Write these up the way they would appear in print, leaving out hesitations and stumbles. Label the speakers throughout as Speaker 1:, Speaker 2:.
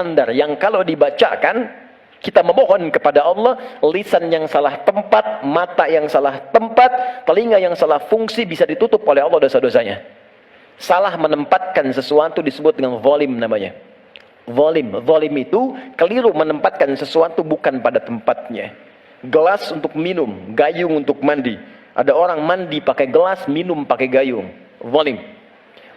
Speaker 1: standar yang kalau dibacakan, kita memohon kepada Allah, lisan yang salah tempat, mata yang salah tempat, telinga yang salah fungsi bisa ditutup oleh Allah dosa-dosanya. Salah menempatkan sesuatu disebut dengan zalim namanya. Zalim itu keliru menempatkan sesuatu bukan pada tempatnya. Gelas untuk minum, gayung untuk mandi. Ada orang mandi pakai gelas, minum pakai gayung. Zalim.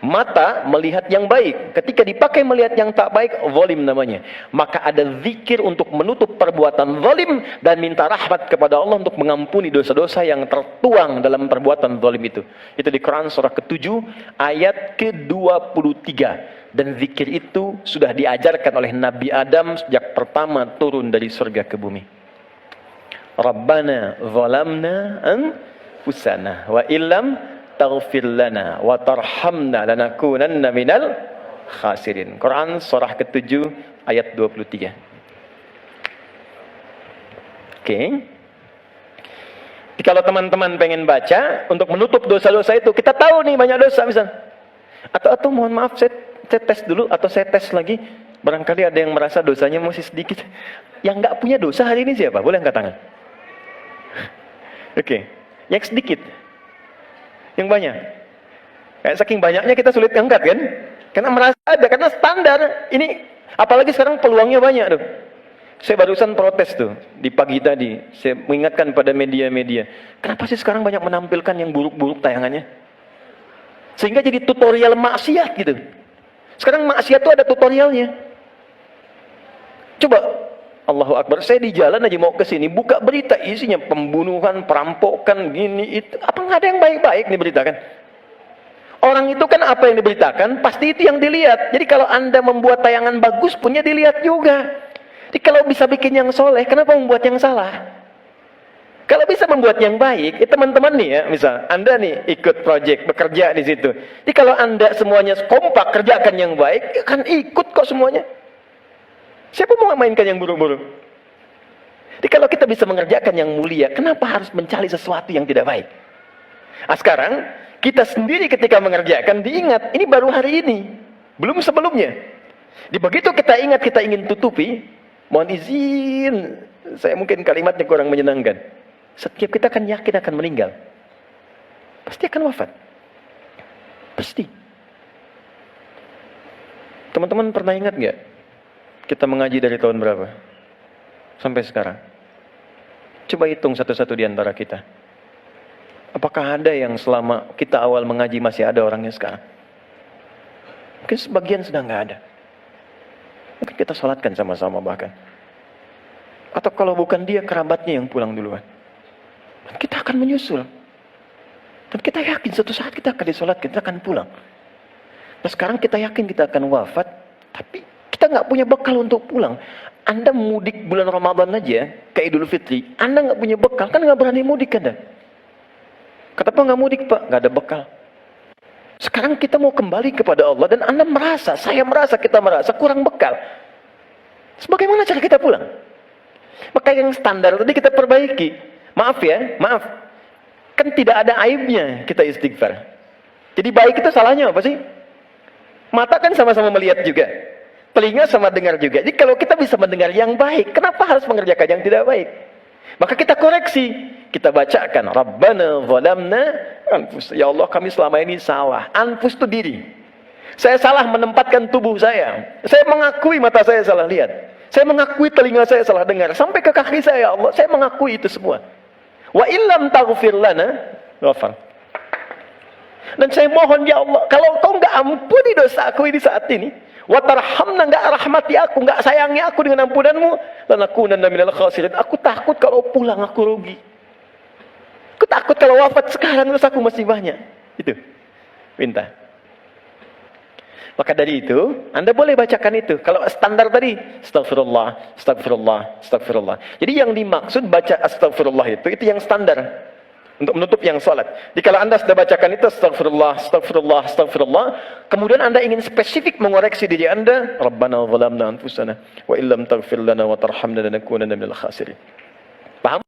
Speaker 1: Mata melihat yang baik, ketika dipakai melihat yang tak baik, zalim namanya. Maka ada zikir untuk menutup perbuatan zalim dan minta rahmat kepada Allah untuk mengampuni dosa-dosa yang tertuang dalam perbuatan zalim itu. Itu di Quran surah ke-7 ayat ke-23. Dan zikir itu sudah diajarkan oleh Nabi Adam sejak pertama turun dari surga ke bumi. Rabbana zalamna anfusana wa illam taghfir lana wa tarhamna lanakunanna minal khasirin. Quran surah ke-7 ayat 23. Oke. Jadi kalau teman-teman pengen baca untuk menutup dosa-dosa itu, kita tahu nih banyak dosa misal. Atau mohon maaf saya tes dulu atau saya tes lagi. Barangkali ada yang merasa dosanya masih sedikit. Yang nggak punya dosa hari ini siapa? Boleh angkat tangan. Oke. Yang sedikit. Yang banyak. Kayak saking banyaknya kita sulit angkat kan? Karena merasa ada, karena standar. Ini apalagi sekarang peluangnya banyak tuh. Saya barusan protes tuh di pagi tadi. Saya mengingatkan pada media-media. Kenapa sih sekarang banyak menampilkan yang buruk-buruk tayangannya? Sehingga jadi tutorial maksiat gitu. Sekarang maksiat tuh ada tutorialnya. Coba, Allahu Akbar, saya di jalan aja mau ke sini, buka berita isinya pembunuhan, perampokan, gini, itu. Apa nggak ada yang baik-baik diberitakan? Orang itu kan apa yang diberitakan, pasti itu yang dilihat. Jadi kalau Anda membuat tayangan bagus, punya dilihat juga. Jadi kalau bisa bikin yang soleh, kenapa membuat yang salah? Kalau bisa membuat yang baik, teman-teman nih ya, misal Anda nih ikut project, bekerja di situ. Jadi kalau Anda semuanya kompak kerjakan yang baik, kan ikut kok semuanya. Siapa mau mainkan yang buruk-buruk? Jadi kalau kita bisa mengerjakan yang mulia, kenapa harus mencari sesuatu yang tidak baik? Nah, sekarang kita sendiri ketika mengerjakan diingat, ini baru hari ini, belum sebelumnya. Di begitu kita ingat kita ingin tutupi, mohon izin, saya mungkin kalimatnya kurang menyenangkan. Setiap kita akan yakin akan meninggal. Pasti akan wafat. Pasti. Teman-teman pernah ingat nggak? Kita mengaji dari tahun berapa? Sampai sekarang. Coba hitung satu-satu di antara kita. Apakah ada yang selama kita awal mengaji masih ada orangnya sekarang? Mungkin sebagian sudah nggak ada. Mungkin kita sholatkan sama-sama bahkan. Atau kalau bukan dia, kerabatnya yang pulang duluan. Dan kita akan menyusul. Dan kita yakin suatu saat kita akan disolat, kita akan pulang. Nah sekarang kita yakin kita akan wafat, tapi kita nggak punya bekal untuk pulang. Anda mudik bulan Ramadan aja, ke Idul Fitri, Anda nggak punya bekal, kan nggak berani mudik Anda. Kata Pak nggak mudik Pak, nggak ada bekal. Sekarang kita mau kembali kepada Allah dan Anda merasa, saya merasa, kita merasa kurang bekal. Sebagaimana cara kita pulang? Maka yang standar tadi kita perbaiki. Maaf ya, maaf. Kan tidak ada aibnya kita istighfar. Jadi baik itu salahnya apa sih? Mata kan sama-sama melihat juga. Telinga sama dengar juga. Jadi kalau kita bisa mendengar yang baik, kenapa harus mengerjakan yang tidak baik? Maka kita koreksi. Kita bacakan. Rabbana zalamna anfus. Ya Allah kami selama ini salah. Anfus itu diri. Saya salah menempatkan tubuh saya. Saya mengakui mata saya salah lihat. Saya mengakui telinga saya salah dengar. Sampai ke kaki saya, ya Allah. Saya mengakui itu semua. Wa illam taghfir lana ghafar. Dan saya mohon ya Allah, kalau kau enggak ampuni dosa aku ini saat ini, wa tarhamna, enggak rahmati aku, enggak sayangi aku dengan ampunanmu, lanakunanna minal khasirin. Aku takut kalau pulang aku rugi. Aku takut kalau wafat sekarang terus aku masih banyak. Itu. Minta. Maka dari itu, Anda boleh bacakan itu. Kalau standar tadi, astagfirullah, astagfirullah, astagfirullah. Jadi yang dimaksud baca astagfirullah itu yang standar. Untuk menutup yang salat. Jadi kalau Anda sudah bacakan itu, astagfirullah, astagfirullah, astagfirullah. Kemudian Anda ingin spesifik mengoreksi diri Anda. Rabbana zalamna anfusana, wa illam taghfir lana wa tarhamna lanakunanna minal khasirin. Paham?